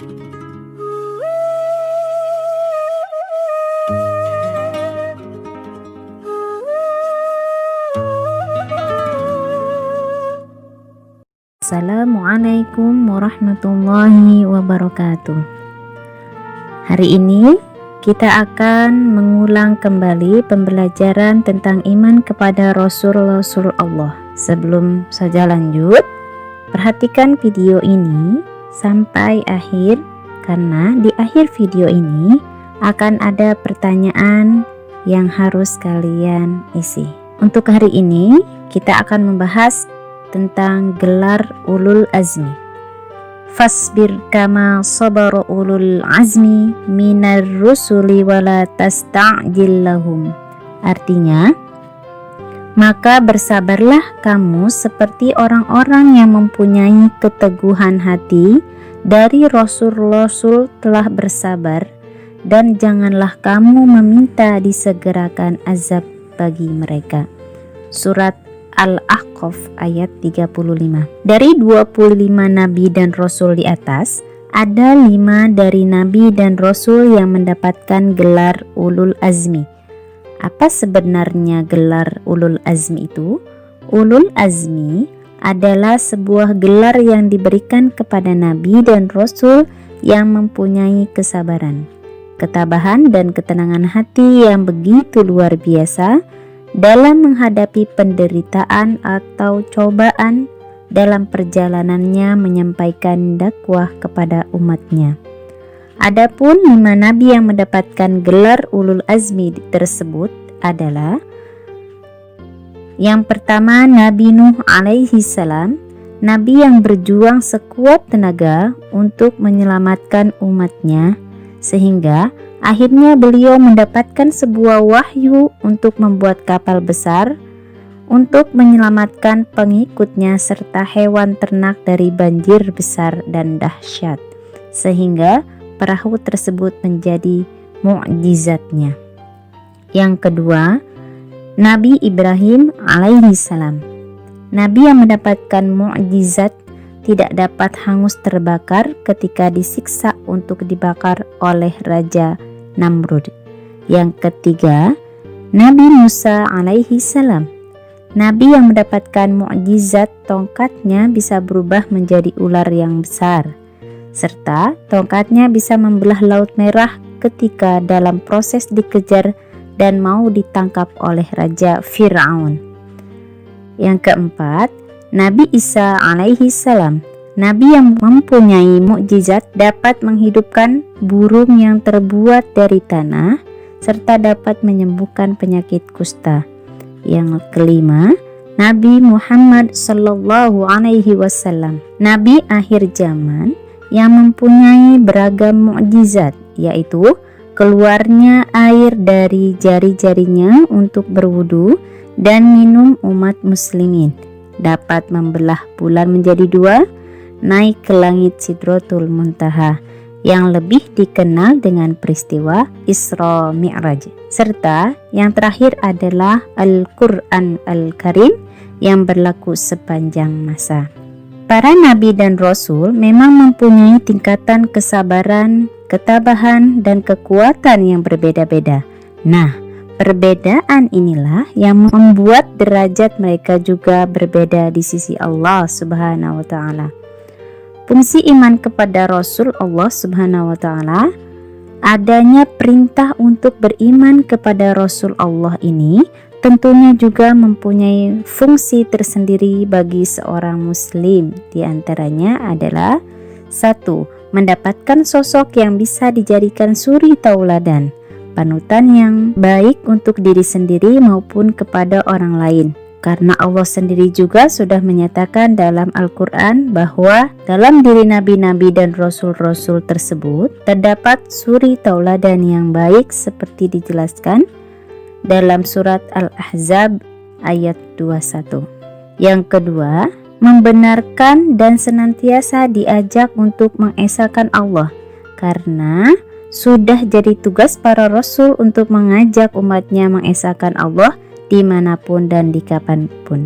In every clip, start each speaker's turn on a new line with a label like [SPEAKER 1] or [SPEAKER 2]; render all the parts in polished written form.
[SPEAKER 1] Assalamualaikum warahmatullahi wabarakatuh. Hari ini kita akan mengulang kembali pembelajaran tentang iman kepada Rasul-Rasul Allah. Sebelum saja lanjut, perhatikan video ini sampai akhir, karena di akhir video ini akan ada pertanyaan yang harus kalian isi. Untuk hari ini kita akan membahas tentang gelar ulul azmi. Fasbir kama sabara ulul azmi minar rusuli wala tasta'jil lahum. Artinya, maka bersabarlah kamu seperti orang-orang yang mempunyai keteguhan hati dari rasul-rasul telah bersabar, dan janganlah kamu meminta disegerakan azab bagi mereka. Surat Al-Ahqaf ayat 35. Dari 25 nabi dan rasul di atas, ada 5 dari nabi dan rasul yang mendapatkan gelar ulul azmi. Apa sebenarnya gelar ulul azmi itu? Ulul azmi adalah sebuah gelar yang diberikan kepada nabi dan rasul yang mempunyai kesabaran, ketabahan dan ketenangan hati yang begitu luar biasa dalam menghadapi penderitaan atau cobaan dalam perjalanannya menyampaikan dakwah kepada umatnya. Adapun 5 nabi yang mendapatkan gelar ulul azmi tersebut adalah: yang pertama, Nabi Nuh alaihi salam, nabi yang berjuang sekuat tenaga untuk menyelamatkan umatnya, sehingga akhirnya beliau mendapatkan sebuah wahyu untuk membuat kapal besar untuk menyelamatkan pengikutnya serta hewan ternak dari banjir besar dan dahsyat, sehingga perahu tersebut menjadi mukjizatnya. Yang kedua, Nabi Ibrahim alaihi salam, nabi yang mendapatkan mukjizat tidak dapat hangus terbakar ketika disiksa untuk dibakar oleh Raja Namrud. Yang ketiga, Nabi Musa alaihi salam, nabi yang mendapatkan mukjizat tongkatnya bisa berubah menjadi ular yang besar, serta tongkatnya bisa membelah Laut Merah ketika dalam proses dikejar dan mau ditangkap oleh Raja Fir'aun. Yang keempat, Nabi Isa alaihi salam, nabi yang mempunyai mukjizat dapat menghidupkan burung yang terbuat dari tanah serta dapat menyembuhkan penyakit kusta. Yang kelima, Nabi Muhammad sallallahu alaihi wasallam, nabi akhir zaman yang mempunyai beragam mukjizat, yaitu keluarnya air dari jari-jarinya untuk berwudu dan minum umat muslimin, dapat membelah bulan menjadi 2, naik ke langit Sidratul Muntaha yang lebih dikenal dengan peristiwa Isra Mi'raj, serta yang terakhir adalah Al-Quran Al-Karim yang berlaku sepanjang masa. Para nabi dan rasul memang mempunyai tingkatan kesabaran, ketabahan, dan kekuatan yang berbeda-beda. Nah, perbedaan inilah yang membuat derajat mereka juga berbeda di sisi Allah Subhanahu wa taala. Fungsi iman kepada Rasul Allah Subhanahu wa taala, adanya perintah untuk beriman kepada Rasul Allah ini tentunya juga mempunyai fungsi tersendiri bagi seorang muslim. Di antaranya adalah: 1. Mendapatkan sosok yang bisa dijadikan suri tauladan, panutan yang baik untuk diri sendiri maupun kepada orang lain. Karena Allah sendiri juga sudah menyatakan dalam Al-Quran bahwa dalam diri nabi-nabi dan rasul-rasul tersebut terdapat suri tauladan yang baik, seperti dijelaskan dalam surat Al-Ahzab ayat 21. Yang kedua, membenarkan dan senantiasa diajak untuk mengesahkan Allah, karena sudah jadi tugas para rasul untuk mengajak umatnya mengesahkan Allah dimanapun dan di kapanpun.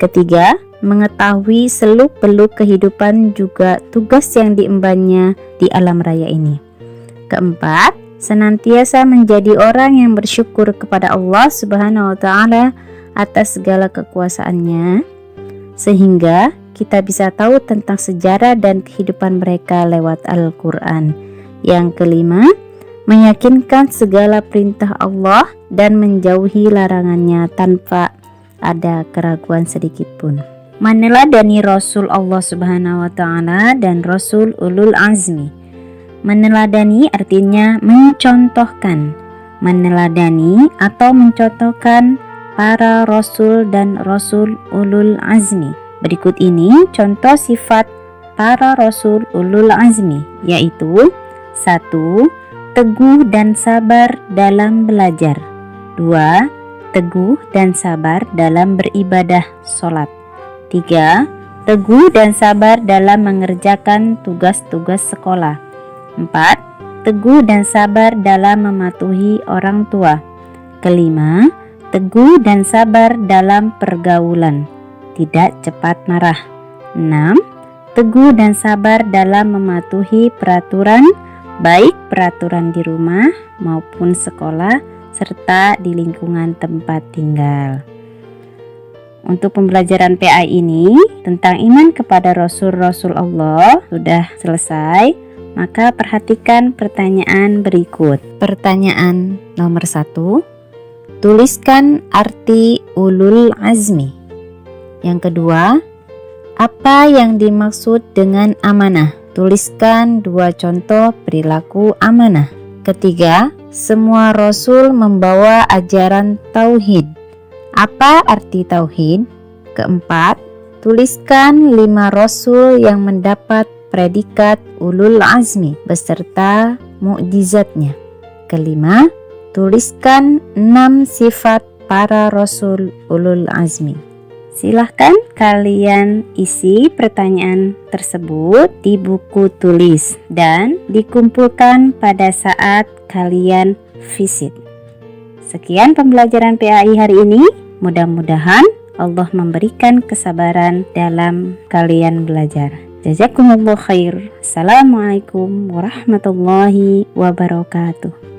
[SPEAKER 1] Ketiga, mengetahui seluk-beluk kehidupan juga tugas yang diembannya di alam raya ini. Keempat, senantiasa menjadi orang yang bersyukur kepada Allah Subhanahu wa taala atas segala kekuasaannya, sehingga kita bisa tahu tentang sejarah dan kehidupan mereka lewat Al-Quran. Yang kelima, meyakinkan segala perintah Allah dan menjauhi larangannya tanpa ada keraguan sedikit pun. Meneladani Rasul Allah Subhanahu wa taala dan Rasul Ulul Azmi. Meneladani artinya mencontohkan. Meneladani atau mencontohkan para rasul dan Rasul Ulul Azmi. Berikut ini contoh sifat para Rasul Ulul Azmi, yaitu 1. Teguh dan sabar dalam belajar. 2. Teguh dan sabar dalam beribadah sholat. 3. Teguh dan sabar dalam mengerjakan tugas-tugas sekolah. 4. Teguh dan sabar dalam mematuhi orang tua. Kelima, teguh dan sabar dalam pergaulan, tidak cepat marah. 6. Teguh dan sabar dalam mematuhi peraturan, baik peraturan di rumah maupun sekolah, serta di lingkungan tempat tinggal. Untuk pembelajaran PA ini tentang iman kepada Rasul-Rasul Allah sudah selesai. Maka perhatikan pertanyaan berikut. Pertanyaan nomor 1. Tuliskan arti ulul azmi. Yang kedua, apa yang dimaksud dengan amanah? Tuliskan 2 contoh perilaku amanah. Ketiga, semua rasul membawa ajaran tauhid. Apa arti tauhid? Keempat, tuliskan 5 rasul yang mendapat predikat ulul azmi beserta mukjizatnya. Kelima, tuliskan 6 sifat para rasul ulul azmi. Silahkan kalian isi pertanyaan tersebut di buku tulis dan dikumpulkan pada saat kalian visit. Sekian pembelajaran PAI hari ini. Mudah-mudahan Allah memberikan kesabaran dalam kalian belajar. Jazakumullah khair. Assalamualaikum warahmatullahi wabarakatuh.